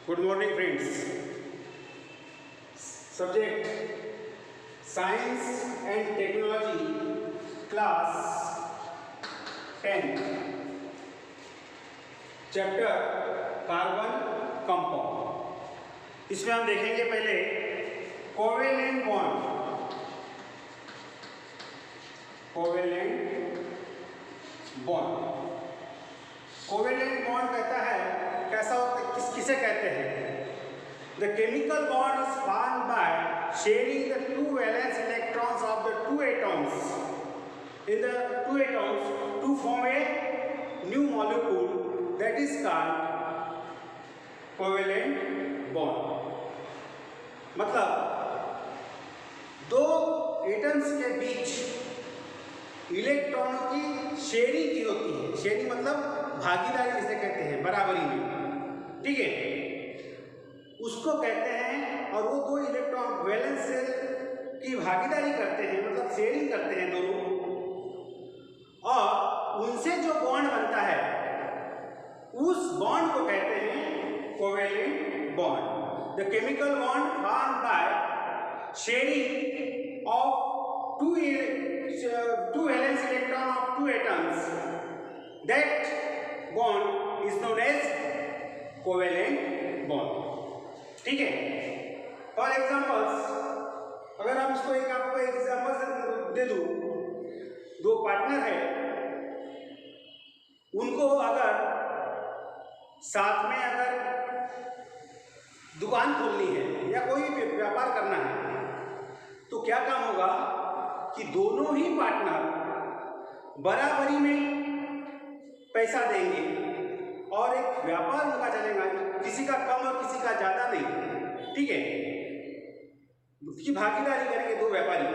Good morning, friends. Subject Science and Technology, class 10, chapter carbon compound. इसमें हम देखेंगे पहले कोवेलेंट बॉन्ड। कोवेलेंट बॉन्ड कहता है कैसा होता है, किसे कहते हैं? The chemical bond is formed by sharing the two valence electrons of the two atoms in the two atoms to form a new molecule that is called covalent bond। मतलब दो एटम्स के बीच इलेक्ट्रॉनों की शेयरिंग की होती है। Sharing मतलब भागीदारी जिसे कहते हैं, बराबरी में, ठीक है, उसको कहते हैं। और वो दो इलेक्ट्रॉन वैलेंस की भागीदारी करते हैं, मतलब शेयरिंग करते हैं दोनों, और उनसे जो बॉन्ड बनता है उस बॉन्ड को कहते हैं covalent bond. The chemical bond formed by sharing of two valence electron of two atoms, that bond is known as covalent bond। ठीक है। फॉर एग्जाम्पल्स, अगर हम इसको आपको एक एग्जाम्पल दे दूं, दो पार्टनर है, उनको अगर साथ में अगर दुकान खोलनी है या कोई भी व्यापार करना है, तो क्या काम होगा कि दोनों ही पार्टनर बराबरी में पैसा देंगे और एक व्यापार उनका चलेगा, किसी का कम और किसी का ज्यादा नहीं, ठीक है। उसकी भागीदारी करेंगे दो व्यापारी,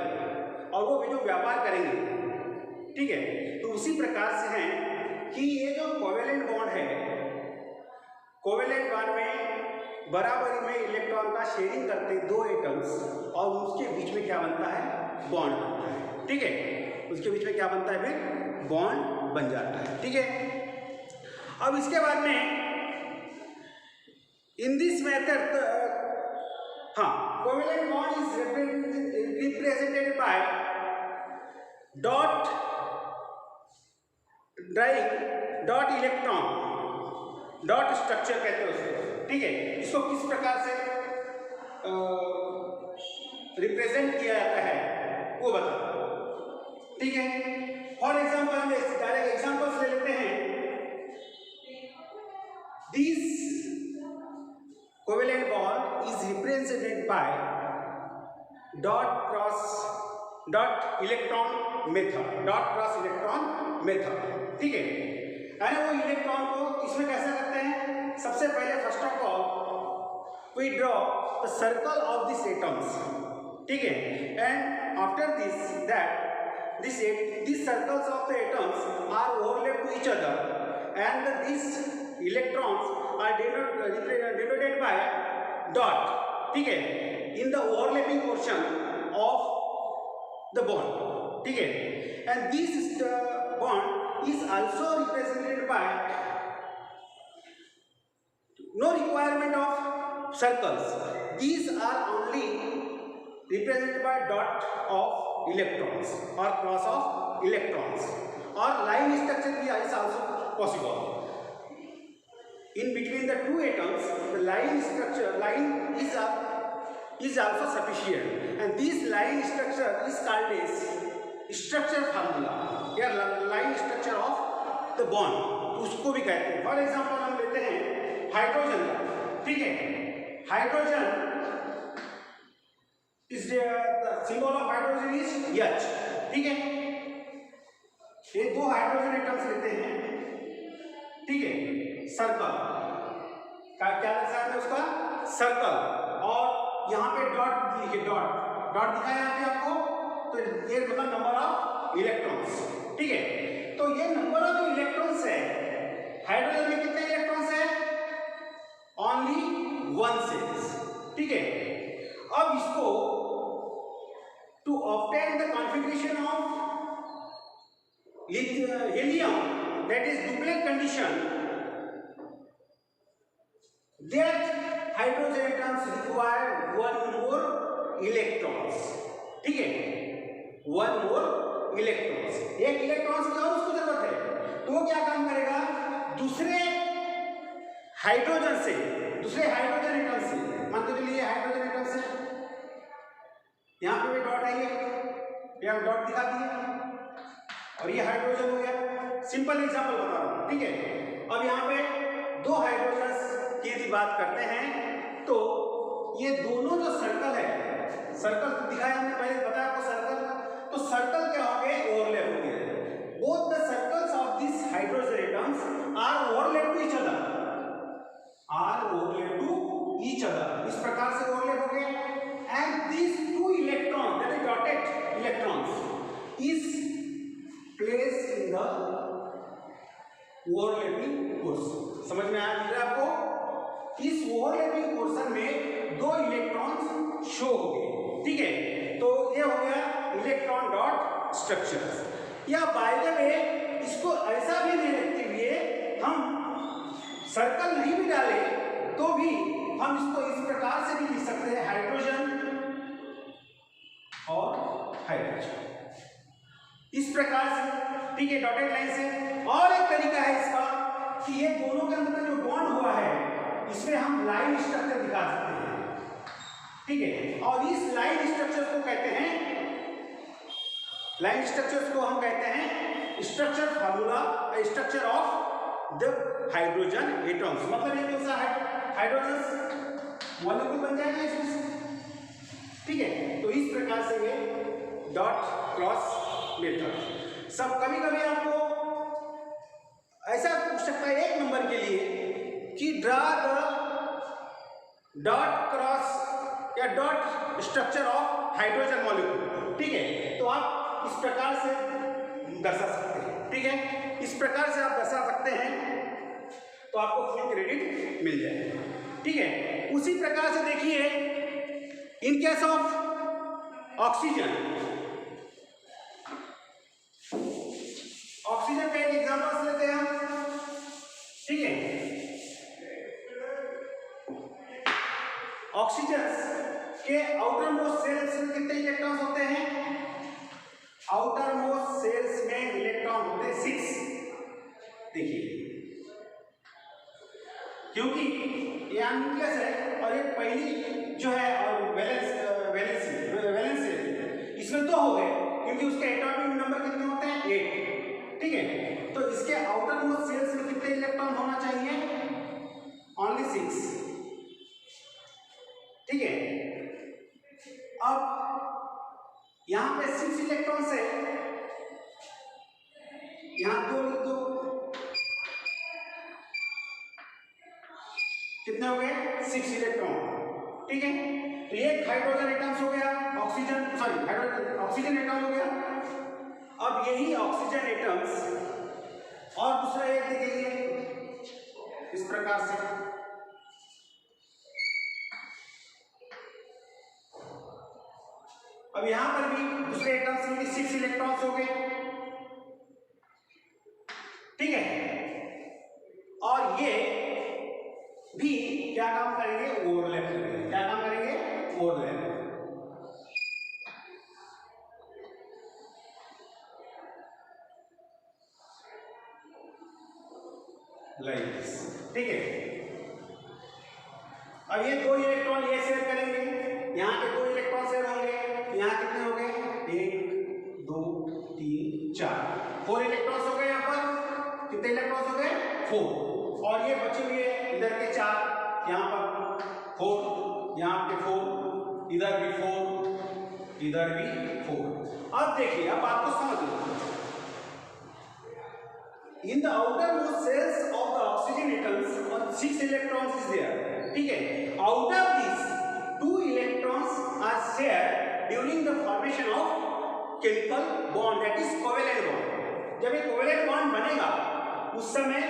और वो भी जो व्यापार करेंगे, ठीक है। तो उसी प्रकार से है कि ये जो कोवेलेंट बॉन्ड है, कोवेलेंट बॉन्ड में बराबरी में इलेक्ट्रॉन का शेयरिंग करते दो एटम्स, और उसके बीच में क्या बनता है? बॉन्ड बनता है, ठीक है। उसके बीच में क्या बनता है? फिर बॉन्ड बन जाता है, ठीक है। अब इसके बाद में in this method, covalent bond is represented by dot electron, dot structure कहते हैं उसको, ठीक है। इसको किस प्रकार से रिप्रेजेंट किया जाता है वो बता, ठीक है। फॉर एग्जाम्पल हम डायरेक्ट एग्जाम्पल्स ले लेते हैं। This covalent bond is represented by dot electron method, ठीक है। यानी वो इलेक्ट्रॉन को इसमें कैसे करते हैं? सबसे पहले first of all we draw the circle of this atoms, ठीक है। And after this that these circles of the atoms are overlapped to each other, and these electrons are denoted by dot, ठीक है, in the overlapping portion of the bond, ठीक है। and this bond is also represented by no requirement of circles, these are only represented by dot of electrons or cross of electrons, or line structure is also possible. In between the two atoms, the line is also sufficient, and this line structure is called as structure formula, या line structure of the bond, उसको भी कहते हैं। For example हम लेते हैं hydrogen, ठीक है। हाइड्रोजन इस symbol of hydrogen is H, ठीक है। ये दो हाइड्रोजन एटम्स लेते हैं, ठीक है। सर्कल का क्या है उसका? सर्कल, और यहाँ पे डॉट लिखिए, डॉट दिखा है यहाँ पे आपको, तो ये मतलब नंबर ऑफ इलेक्ट्रॉन्स, ठीक है। तो ये नंबर ऑफ इलेक्ट्रॉन्स है। हाइड्रोजन में कितने इलेक्ट्रॉन्स है? ओनली 1 सेल्स, ठीक है। अब इसको to obtain the configuration of helium, that is duplet condition, that hydrogen atoms require one more electrons, ठीक है, वन मोर इलेक्ट्रॉन्स, एक इलेक्ट्रॉन्स की और उसको जरूरत है, तो वो क्या काम करेगा, दूसरे हाइड्रोजन एटम से, मान के चलिए हाइड्रोजन एटम से, यहाँ पे डॉट आई है, यहाँ डॉट दिखा दिया और ये हाइड्रोजन हो गया, सिंपल एग्जांपल बता रहा हूँ, ठीक है। अब यहाँ पे दो हाइड्रोजन की यदि बात करते हैं तो ये दोनों जो सर्कल है, सर्कल दिखाया हमने पहले, बताया आपको सर्कल, तो सर्कल क्या हो गए, ओवरलैप हो गए, both the circles of this hydrogen atoms are overlap to each other, इस प्रकार से ओवरलैप हो गए, and this two electron that is dotted electrons is placed in the overlapping portion. समझ में आया आपको, इस ओवरलैपिंग पोर्शन में दो इलेक्ट्रॉन्स शो हो गए, ठीक है, तो ये हो गया इलेक्ट्रॉन डॉट स्ट्रक्चर। या बाय द वे इसको ऐसा भी नहीं लिखते हुए हम सर्कल नहीं भी डाले तो भी हम इसको इस प्रकार से भी लिख सकते हैं, हाइड्रोजन और हाइड्रोजन, इस प्रकार से, ठीक है, डॉटेड लाइन से। और एक तरीका है इसका कि ये दोनों के अंदर जो बॉन्ड हुआ है इसमें हम लाइन स्ट्रक्चर दिखा सकते हैं, ठीक है, और इस लाइन स्ट्रक्चर को कहते हैं, लाइन स्ट्रक्चर्स को हम कहते हैं structure formula, structure of the hydrogen atoms, मतलब ये कौन सा हाइड्रोजन मॉलिक्यूल बन जाएगा इसमें, ठीक है। तो इस प्रकार से ये डॉट क्रॉस मेथड। सब कभी कभी आपको ऐसा पूछ सकता है एक नंबर के लिए कि ड्रा द डॉट क्रॉस या dot structure of hydrogen molecule, ठीक है, तो आप इस प्रकार से दर्शा सकते हैं, ठीक है, इस प्रकार से आप दर्शा सकते हैं तो आपको फुल क्रेडिट मिल जाएगा, ठीक है। उसी प्रकार से देखिए in case of oxygen, oxygen का एक एग्जांपल लेते हैं हम, ठीक है, ऑक्सीजन के आउटर मोस्ट सेल्स में कितने इलेक्ट्रॉन्स होते हैं, आउटर मोस्ट सेल्स में इलेक्ट्रॉन होते हैं 6, देखिए, क्योंकि ये न्यूक्लियस है और ये पहली जो है और वैलेंस है, इसमें 2 हो गए क्योंकि उसके एटॉमिक नंबर कितने होते हैं 8, ठीक है, तो इसके आउटर मोस्ट सेल्स में कितने इलेक्ट्रॉन होना चाहिए, ओनली 6, ठीक है। अब यहां पे 6 इलेक्ट्रॉन्स है, यहां 2 लिख दो, कितने हो गए 6 इलेक्ट्रॉन, ठीक है। तो ये हाइड्रोजन एटम्स हो गया, ऑक्सीजन ऑक्सीजन एटम हो गया। अब यही ऑक्सीजन एटम्स और दूसरा एक देखेंगे इस प्रकार से, अब यहां पर भी दूसरे एटम्स में 6 इलेक्ट्रॉन्स हो गए, ठीक है, और ये भी क्या काम करेंगे, ओवरलैप करेंगे, क्या काम करेंगे, ओवरलैप, लाइक दिस, ठीक है। अब ये 2 इलेक्ट्रॉन ये शेयर करेंगे, यहाँ के 2 इलेक्ट्रॉन शेयर होंगे, यहाँ कितने हो गए 1 2 3 4 4 इलेक्ट्रॉन्स हो गए, यहाँ पर कितने इलेक्ट्रॉन्स हो गए 4, और ये बचे हुए इधर के 4, यहाँ पर 4, यहाँ पे 4, इधर भी 4, इधर भी 4। अब देखिए, अब आपको समझ लो, in the outermost cells of the oxygen atoms 6 electrons is there, ठीक है। out of these 2 electrons are shared during the formation of chemical bond, that is covalent bond। जब एक covalent bond बनेगा उस समय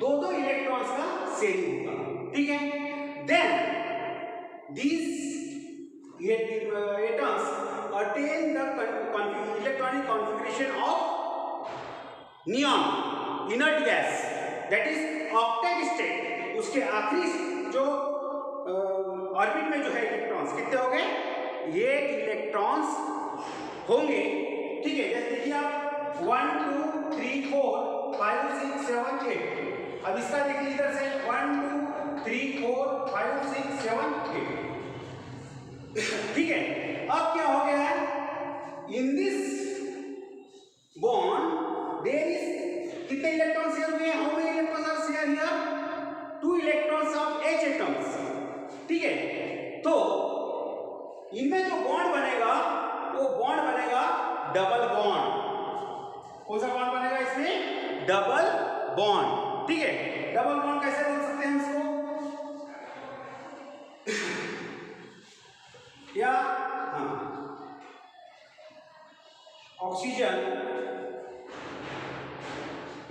2 इलेक्ट्रॉन्स का शेयरिंग होगा, ठीक है। then these atoms attain the electronic configuration of neon inert gas, that is octet state, उसके आखिरी जो ऑर्बिट में जो है इलेक्ट्रॉन्स कितने हो गए, 8 इलेक्ट्रॉन्स होंगे। ठीक है, जैसे देखिए आप 1 2 3 4 5 6 7 8। अब इसका देखिए इधर से 1 2 3 4 5 6 7 8। ठीक है, अब क्या हो गया है, in this bond there is कितने इलेक्ट्रॉन शेयर हुए, how many electrons are share here, 2 electrons of H atoms. ठीक है, तो इनमें जो बॉन्ड बनेगा वो बॉन्ड बनेगा डबल बॉन्ड। कौन सा बॉन्ड बनेगा इसमें, डबल बॉन्ड। ठीक है, डबल बॉन्ड कैसे बोल सकते हैं इसको, या हाँ, ऑक्सीजन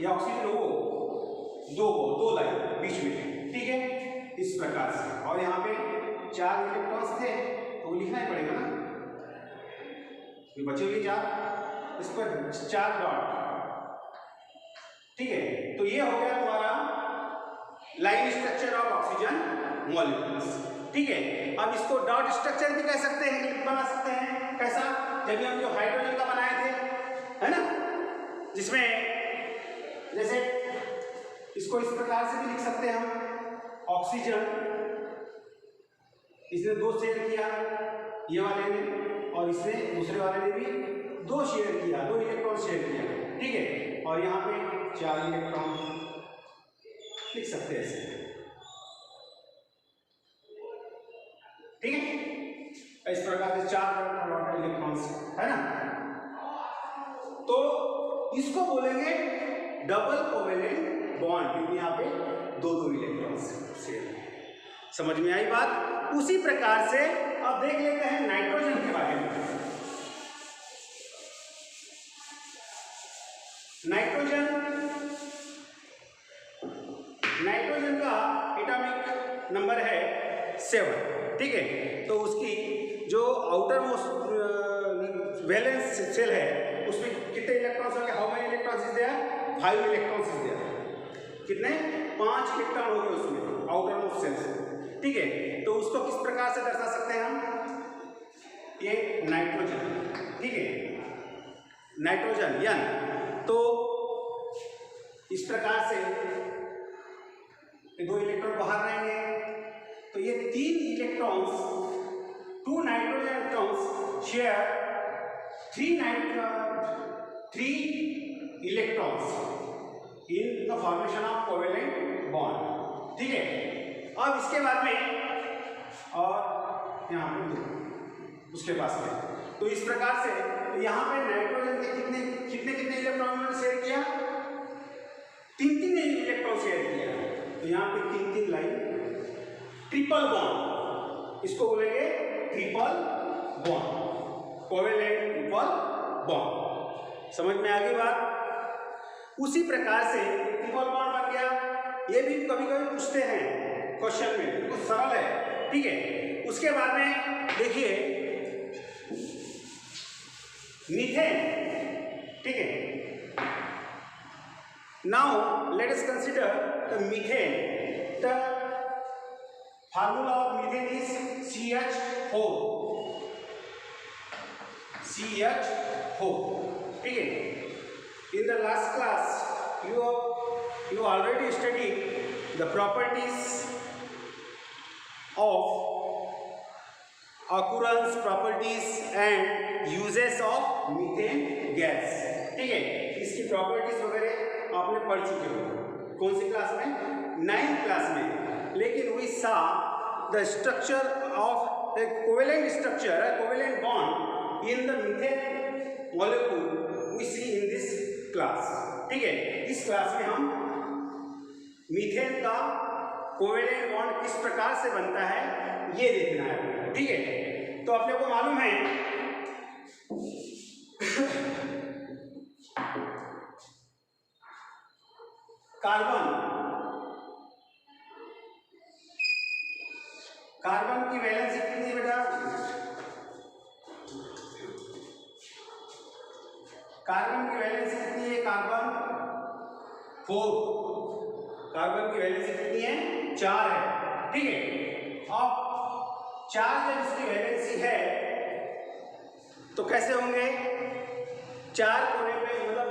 या ऑक्सीजन हो दो लाइन बीच में। ठीक है, इस प्रकार से, और यहाँ पे 4 इलेक्ट्रॉन्स थे तो वो लिखना ही पड़ेगा ना, ये बचे हुए 4, इस पर 4 डॉट। ठीक है, तो ये हो गया तुम्हारा line structure of oxygen molecules. ठीक है, अब इसको डॉट स्ट्रक्चर भी कह सकते हैं, बना सकते हैं। कैसा, जब हम जो हाइड्रोजन का बनाए थे, है ना, जिसमें जैसे इसको इस प्रकार से भी लिख सकते हैं हम, ऑक्सीजन, इसने 2 शेयर किया ये वाले ने, और इसने दूसरे वाले ने भी 2 शेयर किया, 2 इलेक्ट्रॉन शेयर किया। ठीक है, और यहाँ पे 4 इलेक्ट्रॉन लिख सकते हैं ऐसे। ठीक है, इस प्रकार से 4 इलेक्ट्रॉन्स है ना, तो इसको बोलेंगे डबल कोवेलेंट बॉन्ड, क्योंकि यहाँ पे 2 इलेक्ट्रॉन्स शेयर। समझ में आई बात। उसी प्रकार से अब देख लेते हैं नाइट्रोजन के बारे में। नाइट्रोजन का एटॉमिक नंबर है 7। ठीक है, तो उसकी जो आउटर मोस्ट वैलेंस शेल है उसमें कितने इलेक्ट्रॉन्स होंगे, how many electrons is there, 5 electrons is there. कितने, 5 इलेक्ट्रॉन हो गए उसमें आउटर मोस्ट शेल से। ठीक है, तो उसको किस प्रकार से दर्शा सकते हैं हम, ये नाइट्रोजन। ठीक है, नाइट्रोजन N, तो इस प्रकार से 2 इलेक्ट्रॉन बाहर रहेंगे, तो ये 3 electrons, 2 nitrogen electrons share 3 electrons in the formation of covalent bond. ठीक है, अब इसके बाद में और यहाँ पे 2 उसके पास में, तो इस प्रकार से तो यहाँ पे नाइट्रोजन के कितने इलेक्ट्रॉन शेयर किया, 3 इलेक्ट्रॉन शेयर किया। तो यहाँ पे 3 लाइन ट्रिपल बॉन्ड, इसको बोलेंगे triple bond, covalent triple bond. समझ में आ गई बात। उसी प्रकार से ट्रिपल बॉन्ड बन गया। ये भी कभी कभी पूछते हैं क्वेश्चन में, बिल्कुल सरल है। ठीक है, उसके बाद में देखिए मीथेन। ठीक है, now let us consider the methane. The formula of methane is CH4। CH4। ठीक है, in the last class you already studied the properties of occurrence, properties and uses of methane gas। ठीक है, इसकी properties वगैरह आपने पढ़ चुके हो, कौन सी क्लास में, 9th क्लास में। लेकिन we saw the structure of the covalent structure, covalent bond in the methane molecule we see in this class। ठीक है, इस क्लास में हम मीथेन का कोवेलेंट बॉन्ड किस प्रकार से बनता है ये देखना है। ठीक है, तो अपने को मालूम है कार्बन की वैलेंसी कितनी है बेटा, कार्बन की वैलेंसी कितनी है, कार्बन 4, कार्बन की वैलेंसी कितनी है, 4 है। ठीक है, अब 4 जब इसकी वैलेंसी है तो कैसे होंगे, 4 कोने पे मतलब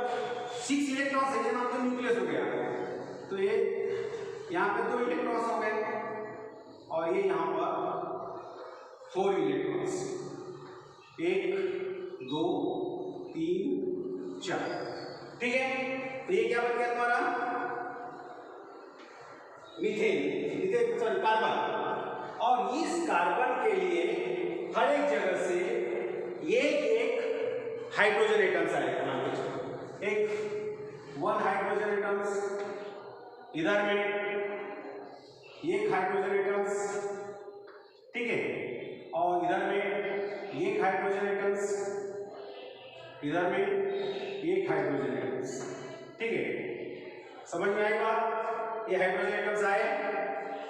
6 इलेक्ट्रॉन्स है, जब तो न्यूक्लियस हो गया तो ये यहाँ पे 2 इलेक्ट्रॉन्स हो गए और ये यहाँ पर 4 इलेक्ट्रॉन्स, 1 2 3 4, ठीक है। तो ये क्या बन गया तुम्हारा मीथेन सॉरी कार्बन। और इस कार्बन के लिए हर एक जगह से एक हाइड्रोजन एटम्स आएगा, मान लीजिए एक 1 हाइड्रोजन एटम्स, इधर में एक हाइड्रोजन एटम्स, ठीक है, और इधर में एक हाइड्रोजन एटम्स, इधर में एक हाइड्रोजन एटम्स, ठीक है। समझ में आएगा, ये हाइड्रोजन एटम्स आए।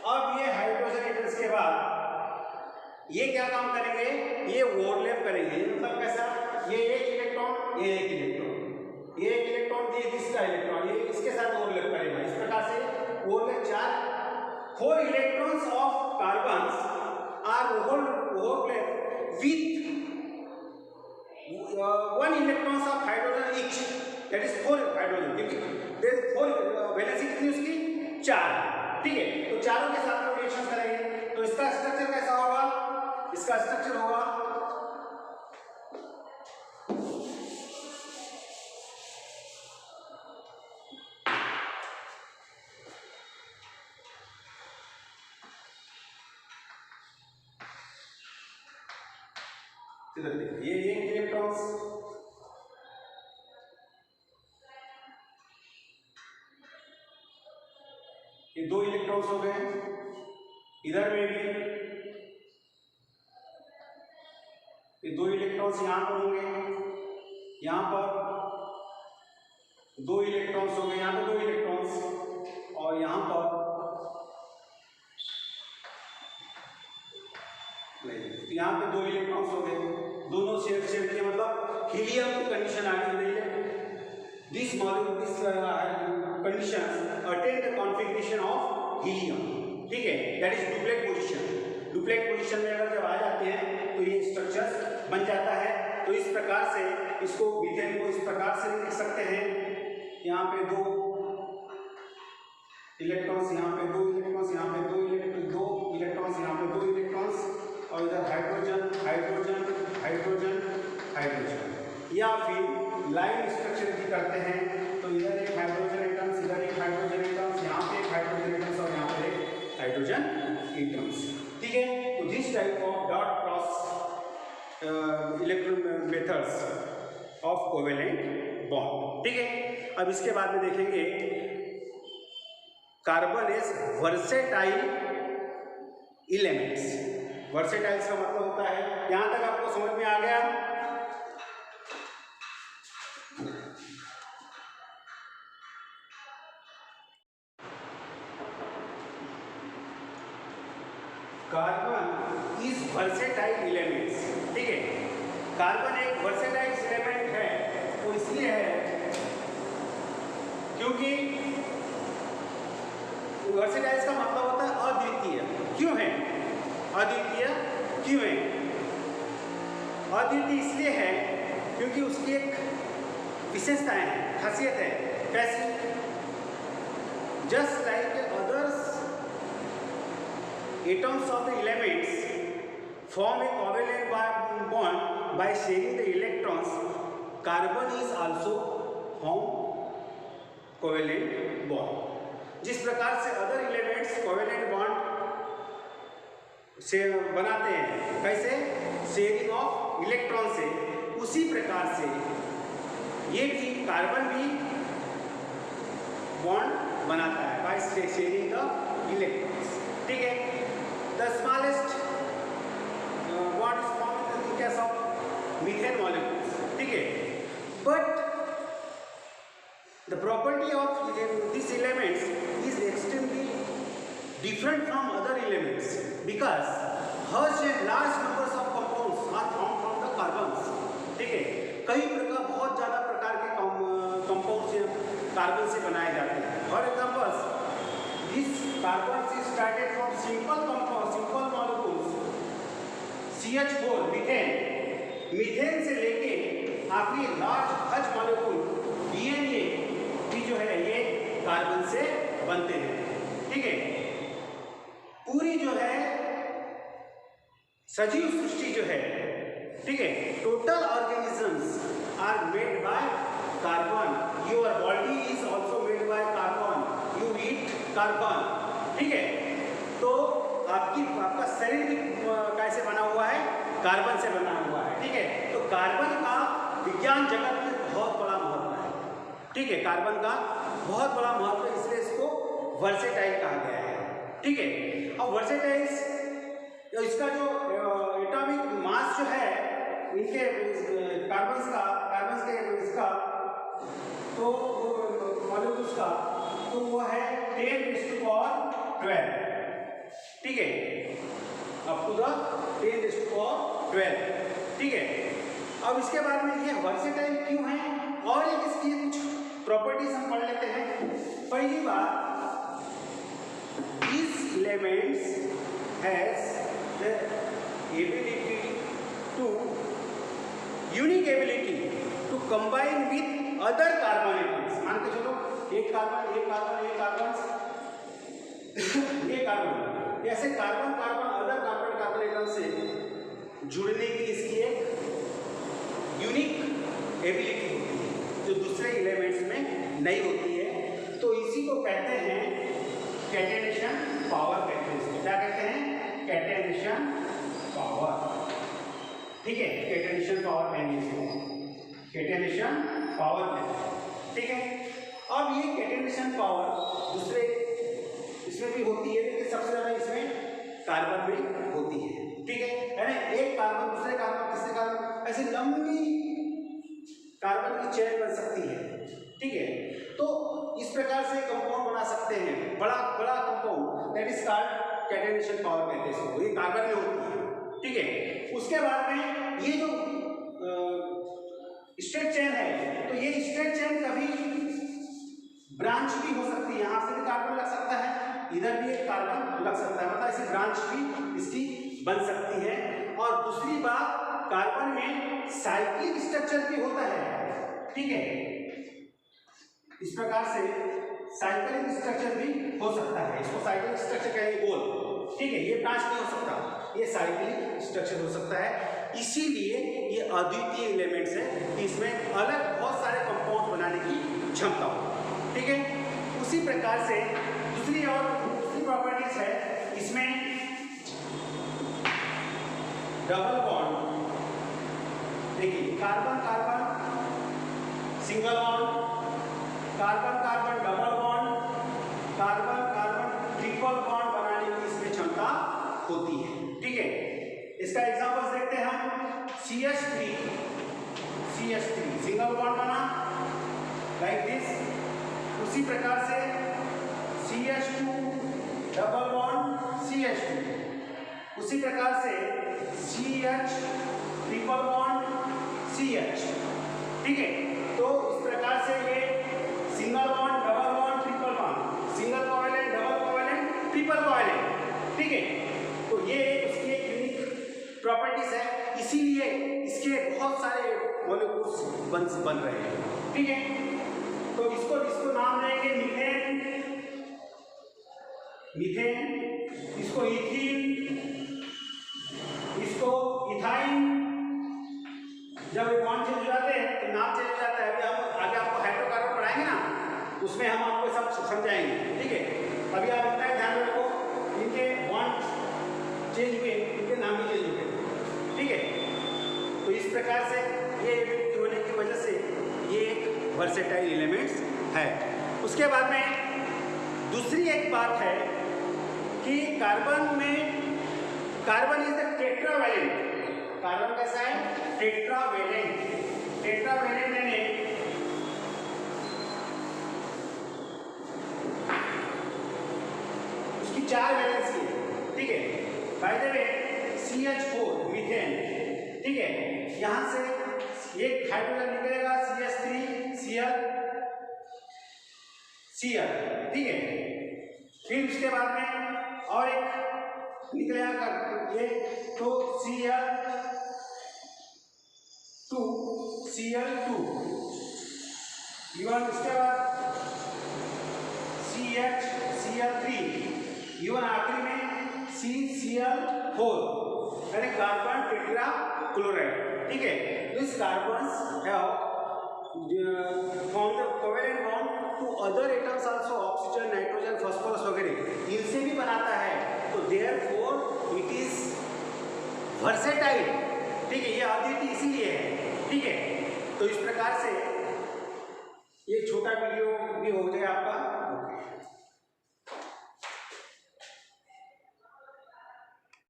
अब ये हाइड्रोजन एटम्स के बाद ये क्या काम करेंगे, ये ओवरलैप करेंगे, मतलब कैसा, ये एक इलेक्ट्रॉन, ये एक इलेक्ट्रॉन, ये एक इलेक्ट्रॉन, ये इसका इलेक्ट्रॉन, ये इसके साथ ओवरलैप करेगा। इस प्रकार से overlap 4 electrons of carbons are overlap with 1 electrons of hydrogen each, that is 4 hydrogen, क्योंकि 4 वैलेंसी कितनी उसकी 4, ठीक है। तो चारों के साथ में रिएक्शन करेंगे तो इसका स्ट्रक्चर कैसा होगा, इसका स्ट्रक्चर होगा ये इलेक्ट्रॉन्स, ये 2 इलेक्ट्रॉन्स हो गए, इधर में भी ये 2 इलेक्ट्रॉन्स यहां पर होंगे, यहां पर 2 इलेक्ट्रॉन्स हो गए, यहां पर 2 इलेक्ट्रॉन्स और यहां पर नहीं, यहां पे 2 इलेक्ट्रॉन्स हो गए, दोनों शेयर किए, मतलब हीलियम की कंडीशन आ गई है। This molecule this condition attain the configuration of helium, ठीक है, that is duplet position. Duplet position में अगर जब आ जाते हैं तो ये स्ट्रक्चर बन जाता है। तो इस प्रकार से इसको मीथेन को इस प्रकार से लिख सकते हैं, यहाँ पे 2 इलेक्ट्रॉन्स, यहाँ पे 2 इलेक्ट्रॉन्स, यहाँ पे 2 इलेक्ट्रॉन्स, यहाँ पे 2 इलेक्ट्रॉन्स और इधर हाइड्रोजन हाइड्रोजन हाइड्रोजन हाइड्रोजन, या फिर लाइन स्ट्रक्चर भी करते हैं। तो इधर एक हाइड्रोजन एटम्स, इधर एक हाइड्रोजन एटम्स, यहाँ पे एक हाइड्रोजन एटम्स और यहाँ पे एक हाइड्रोजन एटम्स, ठीक है। तो this type of dot cross electron methods of covalent bond, ठीक है। अब इसके बाद में देखेंगे carbon is versatile elements. Versatile का मतलब होता है, यहां तक आपको समझ में आ गया। कार्बन इज वर्सेटाइल एलिमेंट्स, ठीक है। कार्बन एक वर्सेटाइल एलिमेंट है, वो इसलिए है क्योंकि वर्सेटाइल का मतलब होता है अद्वितीय। क्यों है अद्वितीय, क्यों है अद्वितीय? इसलिए है क्योंकि उसकी एक विशेषताएं हैं, खासियत है। कैसी? Just like others atoms of the elements form a covalent bond by sharing the electrons. Carbon is also form covalent bond. जिस प्रकार से अदर एलिमेंट्स कोवेलेंट बॉन्ड से बनाते हैं, कैसे? शेयरिंग ऑफ इलेक्ट्रॉन से, उसी प्रकार से ये भी कार्बन भी बॉन्ड बनाता है बाय शेयरिंग द इलेक्ट्रॉन्स, ठीक है। The smallest bond is formed in the case of methane molecules, ठीक है। But the property of these elements is extremely different from other elements because large numbers of compounds are formed from the carbons, ठीक है। कई प्रकार, बहुत ज़्यादा प्रकार के कंपाउंड्स कार्बन से बनाए जाते हैं। For example, this carbon is started from simple molecules CH4 methane, methane से लेके आखिरी लार्ज हज मॉलिक्यूल DNA भी जो है ये कार्बन से बनते हैं। ठीक है, पूरी जो है सजीव सृष्टि जो है, ठीक है, total organisms are made by carbon. Your body is also made by carbon, you eat carbon. ठीक है, तो आपका शरीर भी कैसे बना हुआ है? कार्बन से बना हुआ है। ठीक है, तो कार्बन का विज्ञान जगत में बहुत बड़ा महत्व है। ठीक है, कार्बन का बहुत बड़ा महत्व है, इसलिए इसको वर्सेटाइल कहा गया है। ठीक है, अब वर्सेटाइल इसका जो एटॉमिक मास जो है इनके कार्बन के इसका तो मॉलिक्यूल्स का, तो वो है 10⁻²²। ठीक है, अप टू द 10⁻²²। ठीक है, अब इसके बाद में ये वर्सेटाइल क्यों है और एक इसकी कुछ प्रॉपर्टीज हम पढ़ लेते हैं। पहली बात, these elements has the ability to unique ability to combine with other carbon atoms। मान के चलो एक कार्बन ऐसे कार्बन अदर कार्बन एटम से जुड़ने की इसकी एक यूनिक एबिलिटी होती है जो दूसरे एलिमेंट्स में नहीं होती है। तो इसी को कहते हैं कैटेनेशन पावर कहते हैं। इसको क्या कहते हैं? Catenation power. ठीक है, कैटेनेशन पावर कहेंगे इसको, कैटेनेशन पावर कहते हैं। ठीक है, अब ये कैटेनेशन पावर दूसरे इसमें भी होती है, लेकिन सबसे ज्यादा इसमें कार्बन में होती है। ठीक है, यानी एक कार्बन दूसरे कार्बन तीसरे कार्बन ऐसे लंबी कार्बन की चेन बन सकती है। ठीक है, तो इस प्रकार से कंपाउंड बना सकते हैं, बड़ा compound, that is called catenation power कहते हैं इसको। ये कार्बन में होती है। ठीक है, उसके बाद में ये जो स्ट्रेट चेन है, तो ये स्ट्रेट चेन कभी ब्रांच भी हो सकती है, यहां से भी कार्बन लग सकता है, इधर भी एक कार्बन लग सकता है, मतलब ऐसी ब्रांच भी इसकी बन सकती है। और दूसरी बात, कार्बन में साइक्लिक स्ट्रक्चर भी होता है। ठीक है, इस प्रकार से साइक्लिक स्ट्रक्चर भी हो सकता है, इसको साइक्लिक स्ट्रक्चर कहेंगे गोल। ठीक है, ये ब्रांच नहीं हो सकता, ये साइक्लिक स्ट्रक्चर हो सकता है। इसीलिए ये अद्वितीय एलिमेंट्स है कि इसमें अलग बहुत सारे कंपाउंड बनाने की क्षमता हो। ठीक है, उसी प्रकार से दूसरी प्रॉपर्टीज है इसमें, डबल बॉन्ड। देखिए, carbon single bond, carbon double bond, carbon triple bond बनाने की इसमें क्षमता होती है। ठीक है, इसका एग्जांपल्स देखते हैं हम। CH3 सिंगल बॉन्ड बना लाइक दिस। उसी प्रकार से CH2 डबल बॉन्ड CH2, उसी प्रकार से CH ट्रिपल बॉन्ड CH। ठीक है, तो इस प्रकार से ये single bond double bond triple bond, single covalent double covalent triple covalent. ठीक है, तो ये उसकी एक यूनिक प्रॉपर्टीज है, इसीलिए इसके बहुत सारे मॉलिक्यूल्स बन रहे हैं। ठीक है, तो इसको नाम देंगे मीथेन, इसको इथीन, इसको इथाइन। जब ये बॉन्ड चेंज हो जाते हैं तो नाम चेंज हो जाता है। अभी हम आगे आपको हाइड्रोकार्बन पढ़ाएंगे ना, उसमें हम आपको सब समझाएंगे। ठीक है, अभी आप इतना ही ध्यान रखो, इनके बॉन्ड चेंज हुए, इनके नाम भी चेंज हुए। ठीक है, तो इस प्रकार से ये एबिलिटी होने की वजह से ये एक वर्सेटाइल एलिमेंट्स है। उसके बाद में दूसरी एक बात है कि carbon is the tetravalent. Carbon कैसा है? टेट्रावैलेंट यानी उसकी 4 वैलेंसी है। ठीक है, by the way CH4 methane, ठीक है, यहां से एक हाइड्रोजन निकलेगा CH3 Cl। ठीक है, फिर उसके बाद में और एक निकलेगा ये तो Cl2 इवन इसके बाद CH इवन आखिरी में CCl4 यानी कार्बन टेट्रा क्लोराइड। ठीक है, this carbons have formed the covalent bond to other atoms also, oxygen, nitrogen, phosphorus वगैरह इनसे भी बनाता है, तो therefore it is versatile। ठीक है, ये अद्वितीय इसीलिए है। ठीक है, तो इस प्रकार से ये छोटा वीडियो भी हो गया आपका।